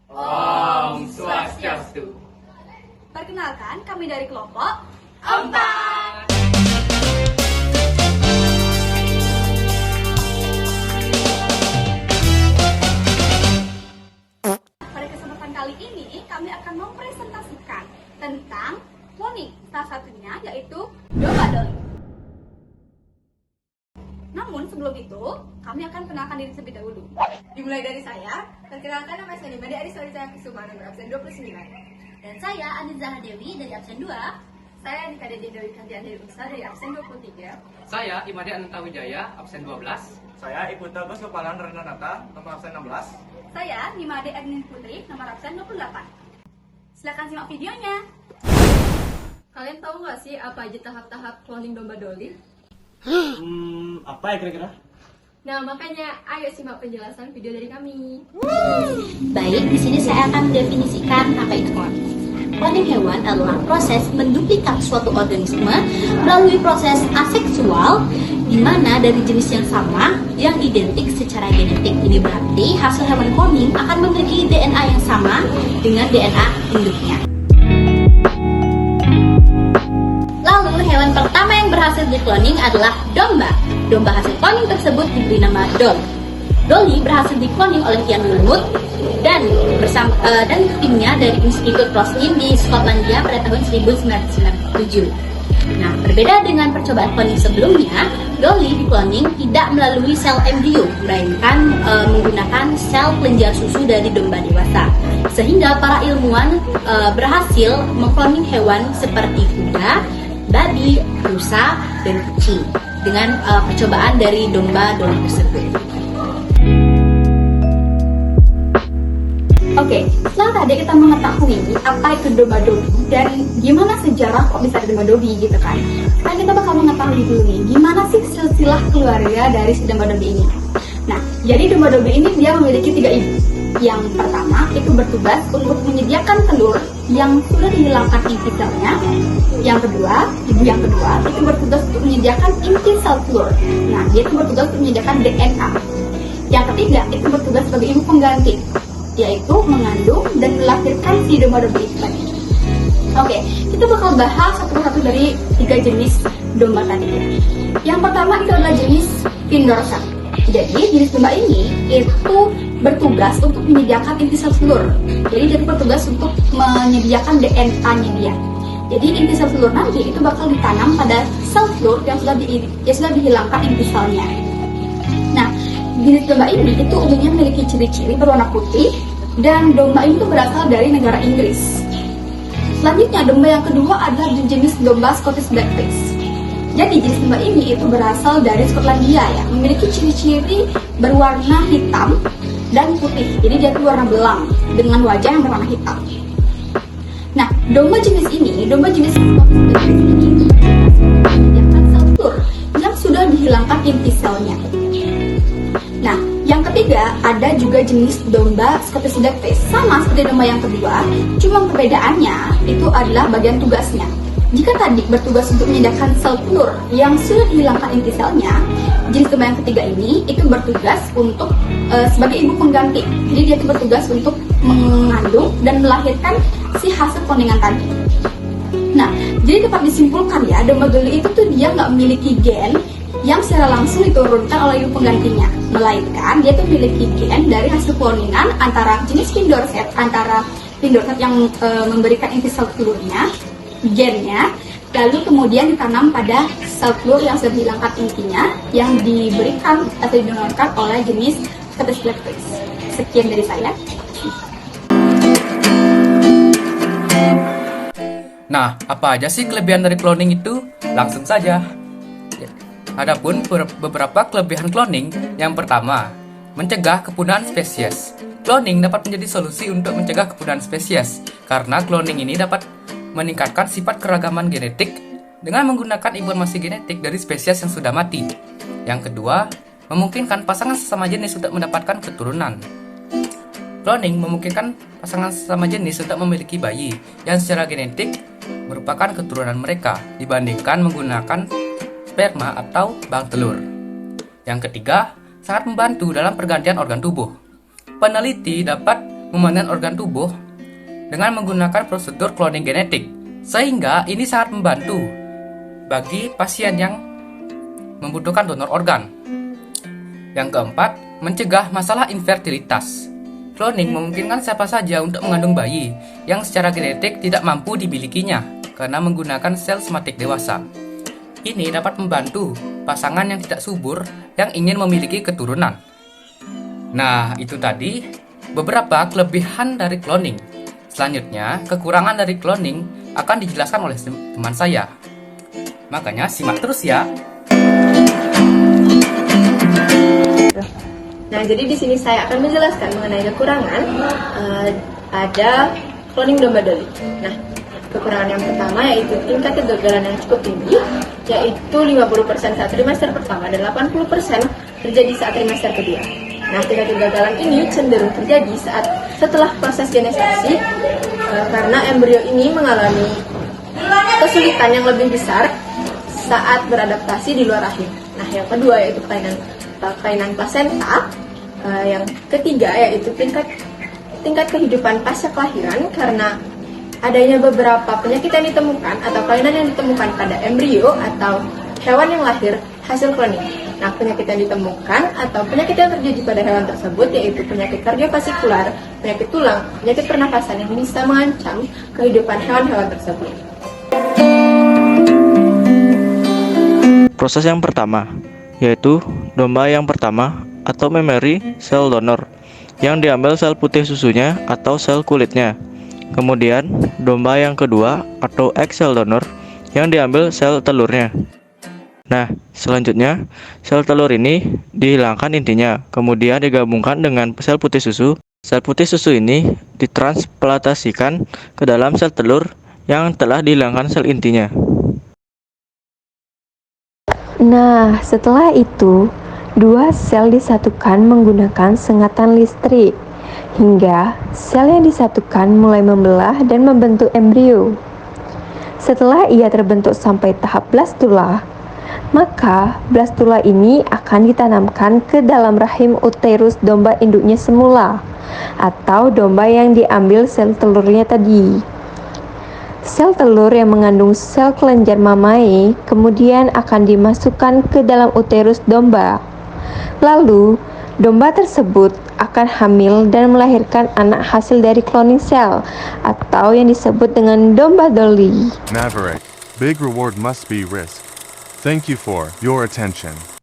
Om Swastiastu. Perkenalkan, kami dari kelompok 4. Pada kesempatan kali ini, kami akan mempresentasikan tentang cloning. Salah satunya yaitu domba Dolly. Namun sebelum itu, kami akan kenalkan diri terlebih dahulu. Dimulai dari saya, perkenalkan nama saya Nimade Ariswari Kusuma nomor absen 29. Dan saya Aniza Dewi dari absen 2. Saya Nika Dewi Kandian dari Unsa dari absen 23. Saya Imade Ananta Wijaya, absen 12. Saya Ibu Tegus Kepalan Renata, nomor absen 16. Saya Nimade Ernin Putri, nomor absen 28. Silakan simak videonya. Kalian tahu nggak sih apa aja tahap-tahap cloning domba Dolly? Apa ya kira-kira? Nah, makanya ayo simak penjelasan video dari kami. Baik, di sini saya akan mendefinisikan apa itu cloning. Cloning hewan adalah proses menduplikat suatu organisme melalui proses aseksual di mana dari jenis yang sama yang identik secara genetik. Ini berarti hasil hewan cloning akan memiliki DNA yang sama dengan DNA induknya. Lalu hewan pertama yang berhasil di-cloning adalah domba. Domba hasil cloning tersebut diberi nama Dolly. Dolly berhasil di-cloning oleh Ian Wilmut dan timnya dari Institut Roslin di Skotlandia pada tahun 1997. Nah, berbeda dengan percobaan cloning sebelumnya, Dolly di-cloning tidak melalui sel embrio, melainkan menggunakan sel kelenjar susu dari domba dewasa. Sehingga para ilmuwan berhasil mengkloning hewan seperti kuda, babi, rusa, dan kucing dengan percobaan dari domba Dolly tersebut. Oke, setelah tadi kita mengetahui apa itu domba Dolly dan gimana sejarah kok bisa ada domba Dolly gitu kan. Sekarang kita bakal mengetahui dulu nih, gimana sih silsilah keluarga dari si domba Dolly ini. Nah, jadi domba Dolly ini dia memiliki 3 ibu. Yang pertama itu bertugas untuk menyediakan telur yang sudah dihilangkan inti selnya. Yang kedua, ibu yang kedua itu bertugas untuk menyediakan inti sel telur. Nah, dia itu bertugas untuk menyediakan DNA. Yang ketiga itu bertugas sebagai ibu pengganti, yaitu mengandung dan melahirkan si domba-domba itu tadi. Oke, kita bakal bahas satu persatu dari 3 jenis domba tadi ya. Yang pertama itu adalah jenis Pindorsa. Jadi jenis domba ini itu bertugas untuk menyediakan inti sel telur. Jadi dia bertugas untuk menyediakan DNA-nya dia. Jadi inti sel telur nanti itu bakal ditanam pada sel telur yang sudah dihilangkan inti selnya. Nah, jenis domba ini itu umumnya memiliki ciri-ciri berwarna putih dan domba ini tuh berasal dari negara Inggris. Selanjutnya domba yang kedua adalah jenis domba Scottish Blackface. Jadi jenis domba ini itu berasal dari Skotlandia ya, memiliki ciri-ciri berwarna hitam dan putih. Jadi dia itu warna belang dengan wajah yang berwarna hitam. Nah, domba jenis Scottish Blackface ini menyediakan sel telur yang sudah dihilangkan inti selnya. Nah, yang ketiga ada juga jenis domba Scottish Blackface, sama seperti domba yang kedua, cuma perbedaannya itu adalah bagian tugasnya. Jika tadi bertugas untuk menyediakan sel telur yang sudah dihilangkan inti selnya, jenis domba yang ketiga ini itu bertugas untuk sebagai ibu pengganti. Jadi dia itu bertugas untuk mengandung dan melahirkan si hasil cloningan tadi. Nah, jadi dapat disimpulkan ya, domba Dolly itu tuh dia nggak memiliki gen yang secara langsung diturunkan oleh ibu penggantinya, melainkan dia tuh memiliki gen dari hasil cloningan antara jenis Pindorset, yang memberikan inti sel telurnya, gennya, lalu kemudian ditanam pada sel telur yang sudah dihilangkan intinya, yang diberikan atau didonorkan oleh jenis Scottish Blackface. Sekian dari saya. Nah, apa aja sih kelebihan dari cloning itu? Langsung saja. Adapun beberapa kelebihan cloning, yang pertama, mencegah kepunahan spesies. Cloning dapat menjadi solusi untuk mencegah kepunahan spesies, karena cloning ini dapat meningkatkan sifat keragaman genetik dengan menggunakan informasi genetik dari spesies yang sudah mati. Yang kedua, memungkinkan pasangan sesama jenis untuk mendapatkan keturunan. Cloning memungkinkan pasangan sesama jenis untuk memiliki bayi yang secara genetik merupakan keturunan mereka dibandingkan menggunakan sperma atau bank telur. Yang ketiga, sangat membantu dalam pergantian organ tubuh. Peneliti dapat memanen organ tubuh dengan menggunakan prosedur cloning genetik, sehingga ini sangat membantu bagi pasien yang membutuhkan donor organ. Yang keempat, mencegah masalah infertilitas. Cloning memungkinkan siapa saja untuk mengandung bayi yang secara genetik tidak mampu dimilikinya karena menggunakan sel somatik dewasa. Ini dapat membantu pasangan yang tidak subur yang ingin memiliki keturunan. Nah, itu tadi beberapa kelebihan dari cloning. Selanjutnya, kekurangan dari cloning akan dijelaskan oleh teman saya. Makanya simak terus ya. Nah, jadi di sini saya akan menjelaskan mengenai kekurangan pada cloning domba Dolly. Nah, kekurangan yang pertama yaitu tingkat kegagalan yang cukup tinggi, yaitu 50% saat trimester pertama dan 80% terjadi saat trimester kedua. Nah, tingkat kegagalan ini cenderung terjadi setelah proses genesasi karena embrio ini mengalami kesulitan yang lebih besar saat beradaptasi di luar rahim. Nah, yang kedua yaitu kelainan plasenta. Yang ketiga yaitu tingkat kehidupan pasca kelahiran karena adanya beberapa penyakit yang ditemukan atau kelainan yang ditemukan pada embrio atau hewan yang lahir hasil cloning. Nah, penyakit yang ditemukan atau penyakit yang terjadi pada hewan tersebut yaitu penyakit kardiovaskular, penyakit tulang, penyakit pernapasan yang bisa mengancam kehidupan hewan-hewan tersebut. Proses yang pertama yaitu domba yang pertama atau memory cell donor yang diambil sel putih susunya atau sel kulitnya. Kemudian domba yang kedua atau egg cell donor yang diambil sel telurnya. Nah, selanjutnya sel telur ini dihilangkan intinya, kemudian digabungkan dengan sel putih susu. Sel putih susu ini ditransplantasikan ke dalam sel telur yang telah dihilangkan sel intinya. Nah, setelah itu, dua sel disatukan menggunakan sengatan listrik, hingga sel yang disatukan mulai membelah dan membentuk embrio. Setelah ia terbentuk sampai tahap blastula, maka blastula ini akan ditanamkan ke dalam rahim uterus domba induknya semula, atau domba yang diambil sel telurnya tadi. Sel telur yang mengandung sel kelenjar mamae kemudian akan dimasukkan ke dalam uterus domba. Lalu, domba tersebut akan hamil dan melahirkan anak hasil dari cloning cell atau yang disebut dengan domba Dolly. Maverick, big reward must be risk. Thank you for your attention.